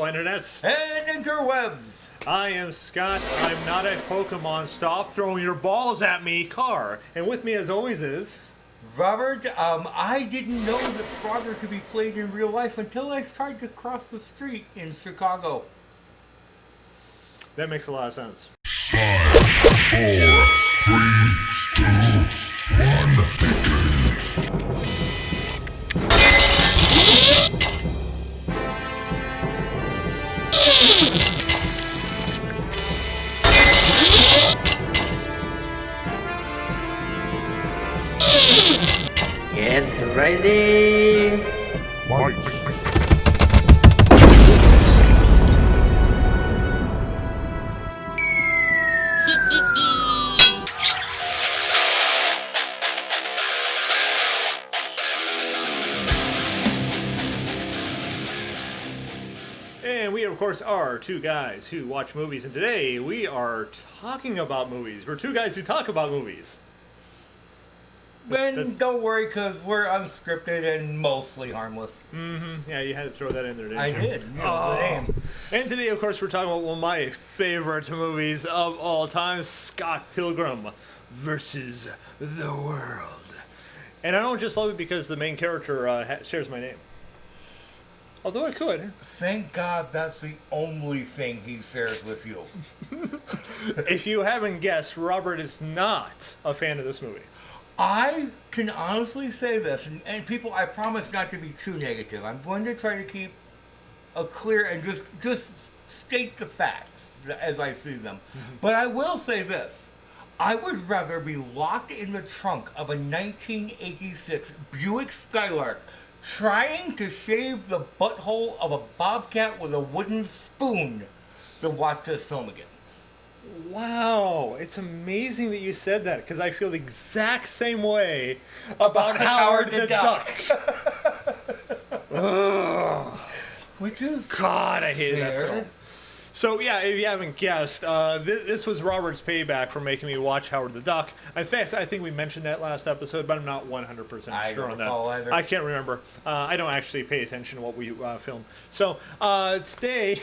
internets and interwebs. I am Scott. I'm not a Pokemon. Stop throwing your balls at me, car. And with me, as always, is Robert. I didn't know that Frogger could be played in real life until I tried to cross the street in Chicago. That makes a lot of sense. 5, 4, 3, 2, 1. Get ready! And we, of course, are two guys who watch movies. And today, we are talking about movies. We're two guys who talk about movies. Ben, don't worry, because we're unscripted and mostly harmless. Mm-hmm. Yeah, you had to throw that in there, didn't I you? did. You know, the name. And today, of course, we're talking about one of my favorite movies of all time, Scott Pilgrim versus the World. And I don't just love it because the main character shares my name. Although I could. Thank God that's the only thing he shares with you. If you haven't guessed, Robert is not a fan of this movie. I can honestly say this, and people, I promise not to be too negative. I'm going to try to keep a clear and just state the facts as I see them. Mm-hmm. But I will say this. I would rather be locked in the trunk of a 1986 Buick Skylark trying to shave the butthole of a bobcat with a wooden spoon than watch this film again. Wow, it's amazing that you said that, because I feel the exact same way about Howard the Duck. Which is God, I hated that fair. film. So yeah, if you haven't guessed, this was Robert's payback for making me watch Howard the Duck. In fact, I think we mentioned that last episode, but I'm not 100% sure on that. Either. I can't remember. I don't actually pay attention to what we film. So today...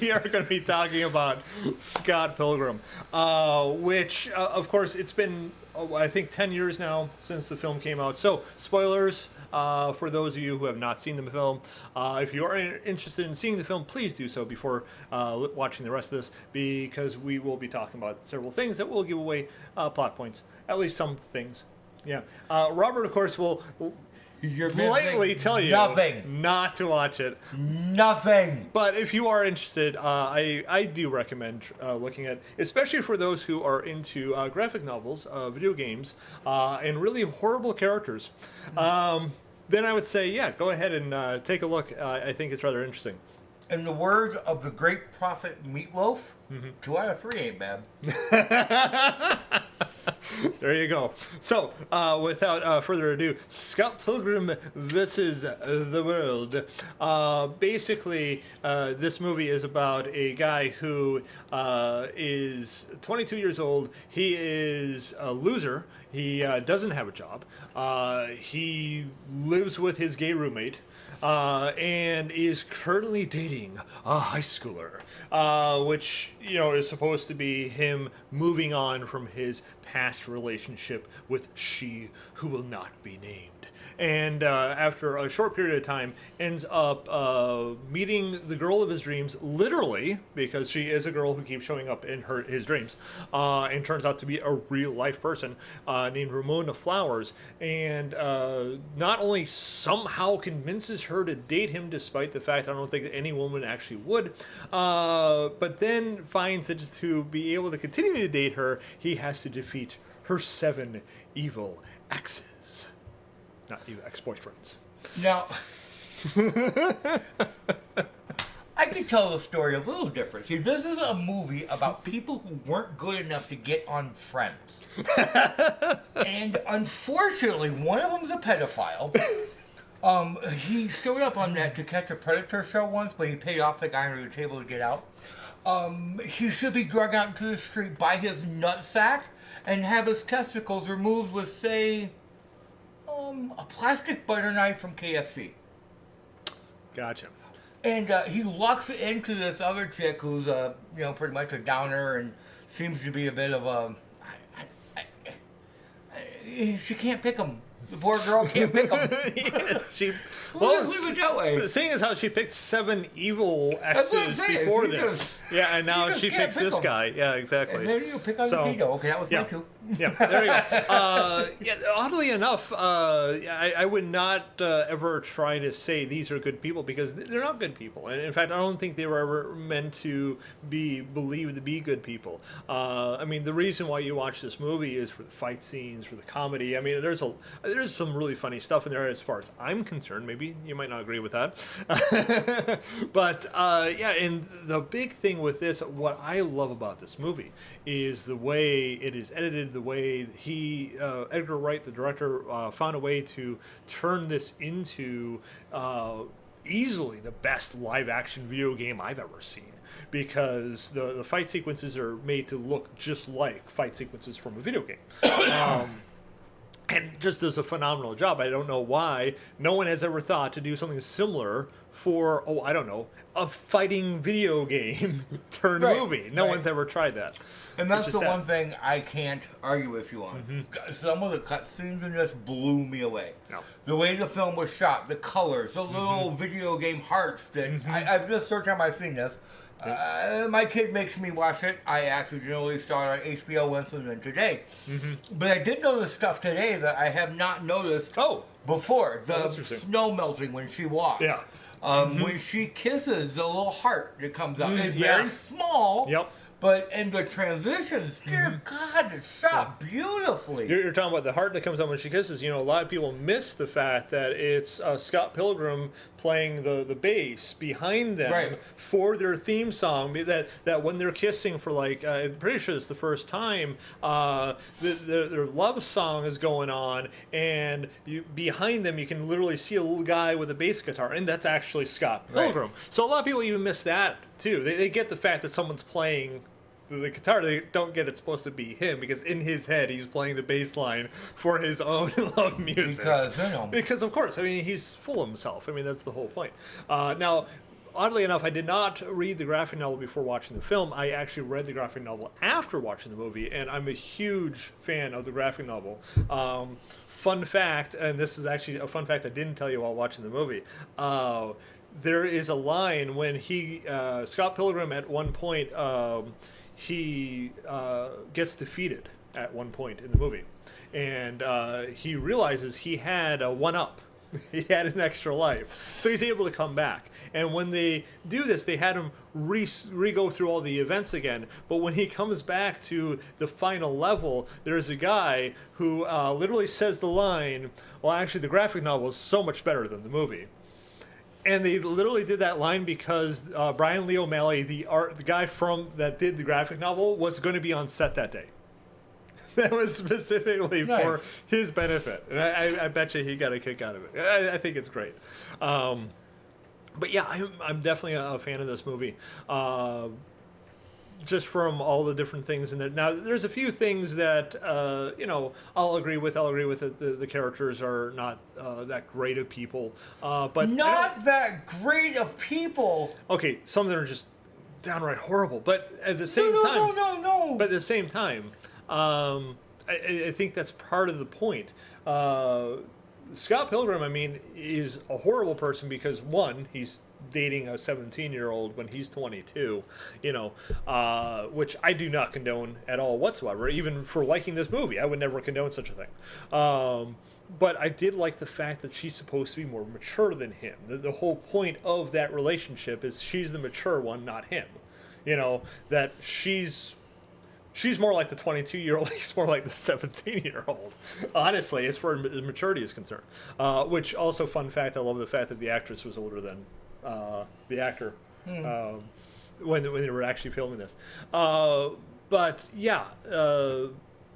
we are going to be talking about Scott Pilgrim, which, of course, it's been, I think, 10 years now since the film came out. So, spoilers for those of you who have not seen the film. If you are interested in seeing the film, please do so before watching the rest of this, because we will be talking about several things that will give away plot points, at least some things. Yeah. Robert, of course, will... politely tell you not to watch it. Nothing. But if you are interested, I do recommend looking at, especially for those who are into graphic novels, video games, and really horrible characters. Then I would say, yeah, go ahead and take a look. I think it's rather interesting. In the words of the great prophet Meatloaf, 2 out of 3 ain't bad. There you go. So, without further ado, Scott Pilgrim versus the World. Basically, this movie is about a guy who is 22 years old. He is a loser. He doesn't have a job. He lives with his gay roommate. And is currently dating a high schooler, which, you know, is supposed to be him moving on from his past relationship with she who will not be named. And after a short period of time, ends up meeting the girl of his dreams, literally, because she is a girl who keeps showing up in his dreams, and turns out to be a real-life person named Ramona Flowers, and not only somehow convinces her to date him, despite the fact I don't think that any woman actually would, but then finds that just to be able to continue to date her, he has to defeat her 7 evil exes. Not you, ex-boyfriends. Now, I could tell the story a little different. See, this is a movie about people who weren't good enough to get on Friends. And unfortunately, one of them's a pedophile. He showed up on that To Catch a Predator show once, but he paid off the guy under the table to get out. He should be dragged out into the street by his nutsack and have his testicles removed with, say... a plastic butter knife from KFC. Gotcha. And he locks into this other chick who's, pretty much a downer and seems to be a bit of a. She can't pick him. The poor girl can't pick him. Yeah, Well, leave it that way. Seeing as how she picked 7 evil exes before this, and now she can't picks pick this 'em. guy. Yeah, exactly. And then you pick on So, the pedo. Okay, that was yeah. my two. Yeah, there you go. Oddly enough, I would not ever try to say these are good people because they're not good people. And in fact, I don't think they were ever meant to be believed to be good people. I mean, the reason why you watch this movie is for the fight scenes, for the comedy. I mean, there's some really funny stuff in there as far as I'm concerned. Maybe you might not agree with that. But and the big thing with this, what I love about this movie is the way it is edited, the way Edgar Wright, the director, found a way to turn this into easily the best live-action video game I've ever seen. Because the fight sequences are made to look just like fight sequences from a video game. And just does a phenomenal job. I don't know why no one has ever thought to do something similar for, a fighting video game turned Right, movie. No one's ever tried that. And that's Which is the sad. one thing I can't argue with you on. Some of the cutscenes in this blew me away. No. The way the film was shot, the colors, the little video game hearts that I've just first time I've seen this. My kid makes me watch it. I accidentally saw it on HBO once and then today. But I did notice stuff today that I have not noticed before. The snow melting when she walks. Yeah. When she kisses, the little heart that comes out. It's yeah. very small. Yep. But in the transitions, dear God, it's shot beautifully. You're talking about the heart that comes out when she kisses. You know, a lot of people miss the fact that it's Scott Pilgrim playing the bass behind them for their theme song. That when they're kissing for I'm pretty sure it's the first time, their love song is going on, and behind them you can literally see a little guy with a bass guitar, and that's actually Scott Pilgrim. So a lot of people even miss that too. They get the fact that someone's playing the guitar. They don't get it's supposed to be him because in his head he's playing the bass line for his own love music. Because of course, I mean, he's full of himself. I mean, that's the whole point. Now, oddly enough, I did not read the graphic novel before watching the film. I actually read the graphic novel after watching the movie, and I'm a huge fan of the graphic novel. Fun fact, and this is actually a fun fact I didn't tell you while watching the movie. There is a line when Scott Pilgrim at one point, he gets defeated at one point in the movie, and he realizes he had a one-up. He had an extra life, so he's able to come back. And when they do this, they had him re-go through all the events again. But when he comes back to the final level, there's a guy who literally says the line, well, actually, the graphic novel is so much better than the movie. And they literally did that line because Brian Lee O'Malley, the guy that did the graphic novel, was going to be on set that day. That was specifically for his benefit, and I bet you he got a kick out of it. I think it's great. But yeah, I'm definitely a fan of this movie. Just from all the different things in there. Now, there's a few things that I'll agree with. I'll agree with it. The characters are not that great of people, but not that great of people. Okay, some of them are just downright horrible. But at the same time, no. But at the same time, I think that's part of the point. Scott Pilgrim, I mean, is a horrible person because one, he's dating a 17-year-old when he's 22, which I do not condone at all whatsoever. Even for liking this movie, I would never condone such a thing. But I did like the fact that she's supposed to be more mature than him. The whole point of that relationship is she's the mature one, not him. That she's more like the 22-year-old. He's more like the 17-year-old. Honestly, as far as maturity is concerned. Which also, fun fact, I love the fact that the actress was older than the actor when they were actually filming this. But yeah,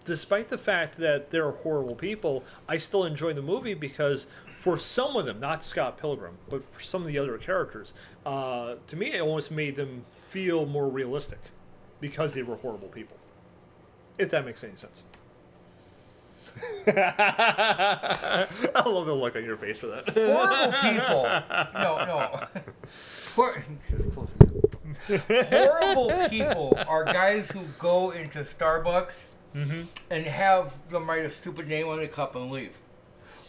despite the fact that they're horrible people, I still enjoy the movie because for some of them, not Scott Pilgrim, but for some of the other characters, to me it almost made them feel more realistic because they were horrible people. If that makes any sense. I love the look on your face for that. Horrible people. No. Just close it. Horrible people are guys who go into Starbucks and have them write a stupid name on the cup and leave.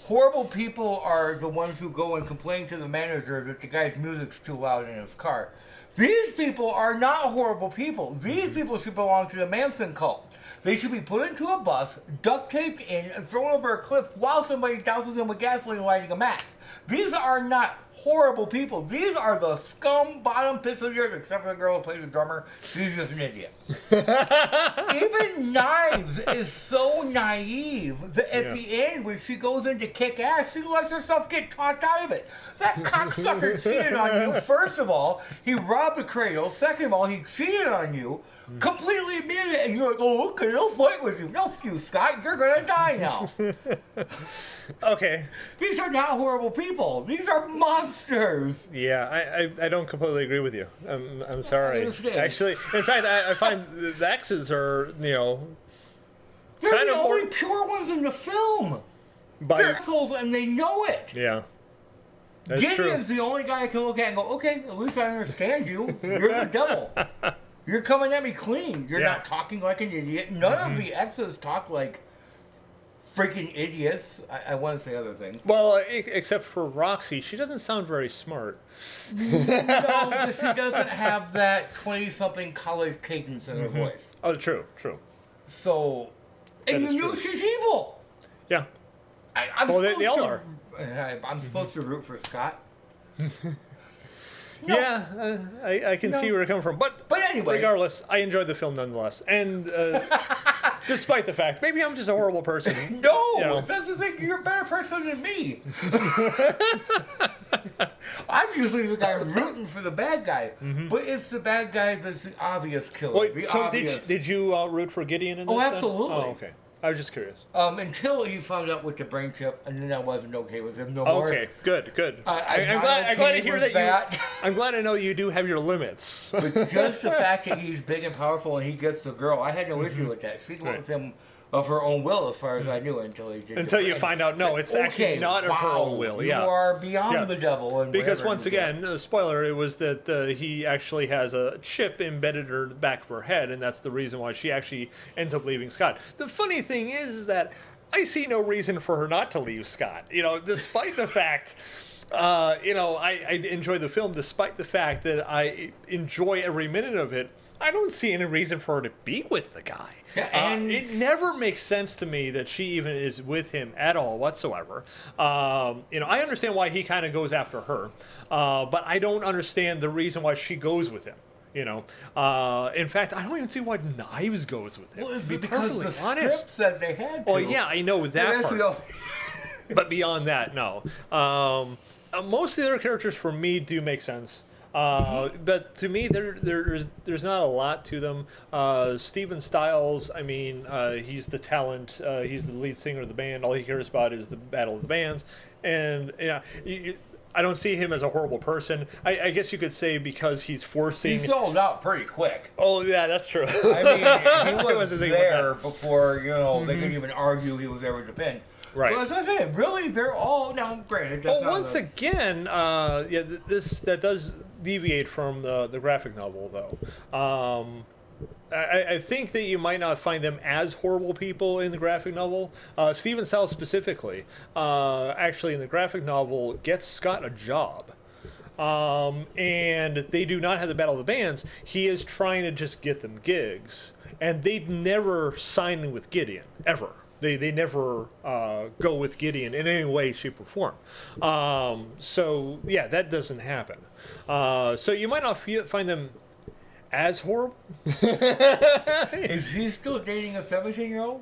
Horrible people are the ones who go and complain to the manager that the guy's music's too loud in his car. These people are not horrible people. These people should belong to the Manson cult. They should be put into a bus, duct taped in, and thrown over a cliff while somebody douses them with gasoline lighting a match. These are not horrible people. These are the scum bottom piss of the earth, except for the girl who plays the drummer. She's just an idiot. Even Knives is so naive that at the end, when she goes in to kick ass, she lets herself get talked out of it. That cocksucker cheated on you. First of all, he robbed the cradle. Second of all, he cheated on you. Completely admitted it, and you're like, oh, okay, I'll fight with you. No, you, Scott, you're gonna die now. Okay. These are not horrible people. These are monsters. Yeah, I don't completely agree with you. I'm sorry. understand. Actually, in fact, I find the X's are, They're kind the of only more pure ones in the film. by They're assholes, and they know it. yeah. That's Gideon's true. the only guy I can look at and go, okay, at least I understand you. You're the devil. You're coming at me clean. You're Yeah. not talking like an idiot. None of the X's talk like freaking idiots. I want to say other things. Well, except for Roxy, she doesn't sound very smart. No, but she doesn't have that 20-something college cadence in her voice. Oh, true. So, and That is you know true. she's evil. Yeah. I'm Well, they supposed all to, are. I'm supposed to root for Scott. Yeah, I can see where you're coming from. But anyway. regardless, I enjoyed the film nonetheless. And despite the fact, maybe I'm just a horrible person. No, You know. that's the thing. You're a better person than me. I'm usually the guy rooting for the bad guy, but it's the bad guy that's the obvious killer. Wait, the so obvious. did you root for Gideon in this? Oh, then? absolutely. Oh, okay. I was just curious. Until he found out with the brain chip, and then I wasn't okay with him no more. Okay, good. I'm I'm not glad okay to hear with that, that. I'm glad to know you do have your limits. But just the fact that he's big and powerful and he gets the girl, I had no issue with that. She went Right. with him of her own will, as far as I knew, until he did. Until the you brain. find out, no, it's actually not of her wow, own will. Yeah. You are beyond Yeah. the devil. And Because whatever once you do. again, spoiler, it was that he actually has a chip embedded in the back of her head, and that's the reason why she actually ends up leaving Scott. The funny thing is that I see no reason for her not to leave Scott. Despite the fact, I enjoy the film, despite the fact that I enjoy every minute of it. I don't see any reason for her to be with the guy. Yeah, and It never makes sense to me that she even is with him at all whatsoever. I understand why he kind of goes after her, but I don't understand the reason why she goes with him. In fact, I don't even see why Knives goes with him. Well, it's to be because perfectly the honest. script said they had to. Well, yeah, I know that That's part. the only- But beyond that, no. Most of the other characters for me do make sense. But to me, there's not a lot to them. Steven Stiles, I mean, he's the talent. He's the lead singer of the band. All he cares about is the battle of the bands. And I don't see him as a horrible person. I guess you could say because he's forcing. He sold out pretty quick. Oh yeah, that's true. I mean, he was wasn't thinking about there before they could even argue he was there with the pin. Right. So as I said, really, they're all now. Granted, that's Well, not once again, that does deviate from the graphic novel, though. I think that you might not find them as horrible people in the graphic novel. Stephen Stiles specifically, actually in the graphic novel, gets Scott a job. And they do not have the Battle of the Bands. He is trying to just get them gigs. And they'd never sign with Gideon, ever. They never go with Gideon in any way, shape, or form. So, yeah, that doesn't happen. So you might not find them as horrible. Is he still dating a 17-year-old?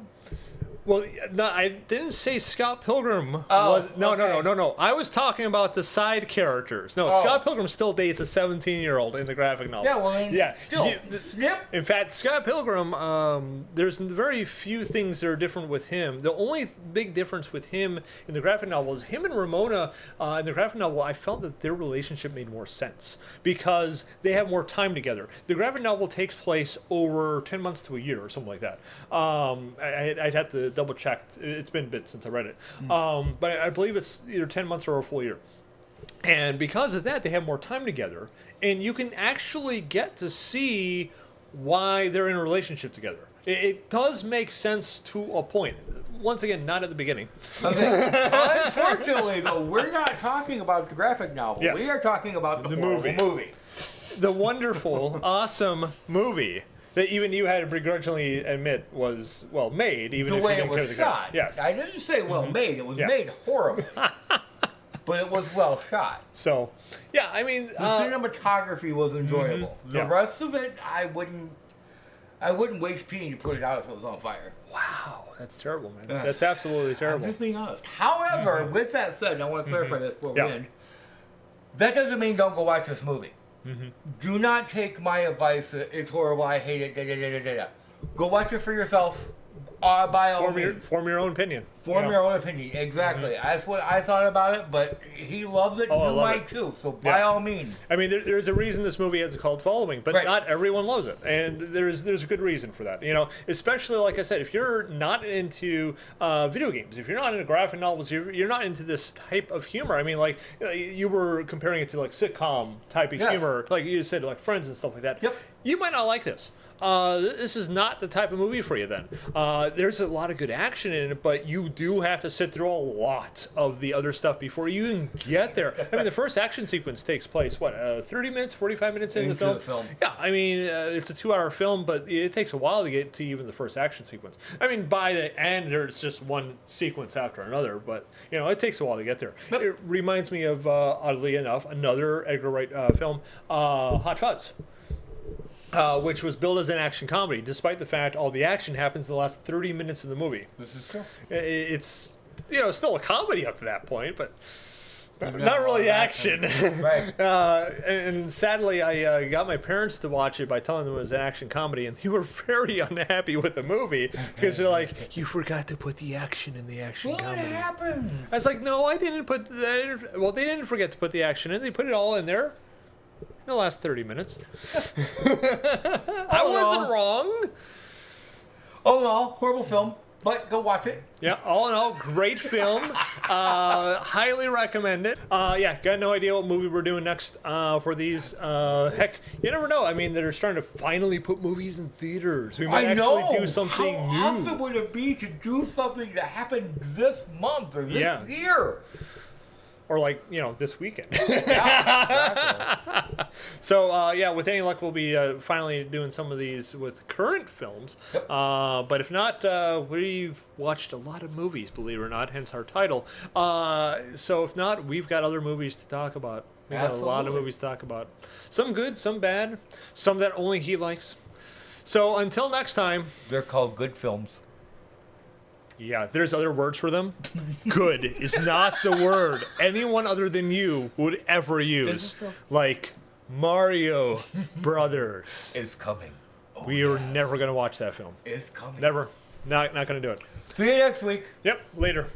Well, no, I didn't say Scott Pilgrim Oh, was. No. okay. I was talking about the side characters. No, Oh. Scott Pilgrim still dates a 17-year-old in the graphic novel. Yeah, well, then, still, snip. In fact, Scott Pilgrim, there's very few things that are different with him. The only big difference with him in the graphic novel is him and Ramona in the graphic novel. I felt that their relationship made more sense because they have more time together. The graphic novel takes place over 10 months to a year or something like that. I'd have to double checked. It's been a bit since I read it. But I believe it's either 10 months or a full year. And because of that, they have more time together. And you can actually get to see why they're in a relationship together. It does make sense to a point. Once again, not at the beginning. Okay. Unfortunately, though, we're not talking about the graphic novel. Yes. We are talking about the movie. The wonderful, awesome movie that even you had to begrudgingly admit was well made, even The if way you it didn't care was the shot. Yes. I didn't say well made. It was Yeah. made horribly. But it was well shot. So, yeah, I mean, The cinematography was enjoyable. The Yeah. rest of it, I wouldn't waste peeing to put it out if it was on fire. wow, that's terrible, man. Yes. That's absolutely I'm terrible. just being honest. However, with that said, and I want to clarify this before Yeah. we end. That doesn't mean don't go watch this movie. Do not take my advice that it's horrible, I hate it, da da da da da. Go watch it for yourself. By all means. Form your own opinion. Form you know? your own opinion. Exactly. That's what I thought about it, but he loves it. Oh, I You love might it. too. So by Yeah. all means. I mean, there's a reason this movie has a cult following, but Right. not everyone loves it, and there's a good reason for that. You know, especially like I said, if you're not into video games, if you're not into graphic novels, you're not into this type of humor. I mean, like you were comparing it to like sitcom type of Yes. humor, like you said, like Friends and stuff like that. Yep. You might not like this. This is not the type of movie for you then. There's a lot of good action in it, but you do have to sit through a lot of the other stuff before you even get there. I mean, the first action sequence takes place, 30 minutes, 45 minutes into the film? Yeah, I mean, it's a 2-hour film, but it takes a while to get to even the first action sequence. I mean, by the end, there's just one sequence after another, but, you know, it takes a while to get there. Yep. It reminds me of, oddly enough, another Edgar Wright film, Hot Fuzz. Which was billed as an action comedy, despite the fact all the action happens in the last 30 minutes of the movie. This is true. It's, you know, still a comedy up to that point, but Not not a really lot of action. Right. And sadly, I got my parents to watch it by telling them it was an action comedy, and they were very unhappy with the movie because they're like, "You forgot to put the action in the action Well, it comedy." happens. I was like, "No, I didn't put that." Well, they didn't forget to put the action in. They put it all in there. In the last 30 minutes. I wasn't wrong. All in all, horrible film, but go watch it. Yeah, all in all, great film. Highly recommend it. Yeah, got no idea what movie we're doing next for these. Heck, you never know. I mean, they're starting to finally put movies in theaters. We might I know. actually do something How new. awesome would it be to do something that happened this month or this Yeah. year? Or like, you know, this weekend. Yeah, exactly. So, yeah, with any luck, we'll be finally doing some of these with current films. Yep. But if not, we've watched a lot of movies, believe it or not, hence our title. So if not, we've got other movies to talk about. We've got a lot of Absolutely. movies to talk about. Some good, some bad, some that only he likes. So until next time, They're called good films. yeah, there's other words for them. Good is not the word anyone other than you would ever use. true. Like Mario Brothers. It's coming. We are never going to watch that film. It's coming. Never. Not going to do it. See you next week. Yep, later.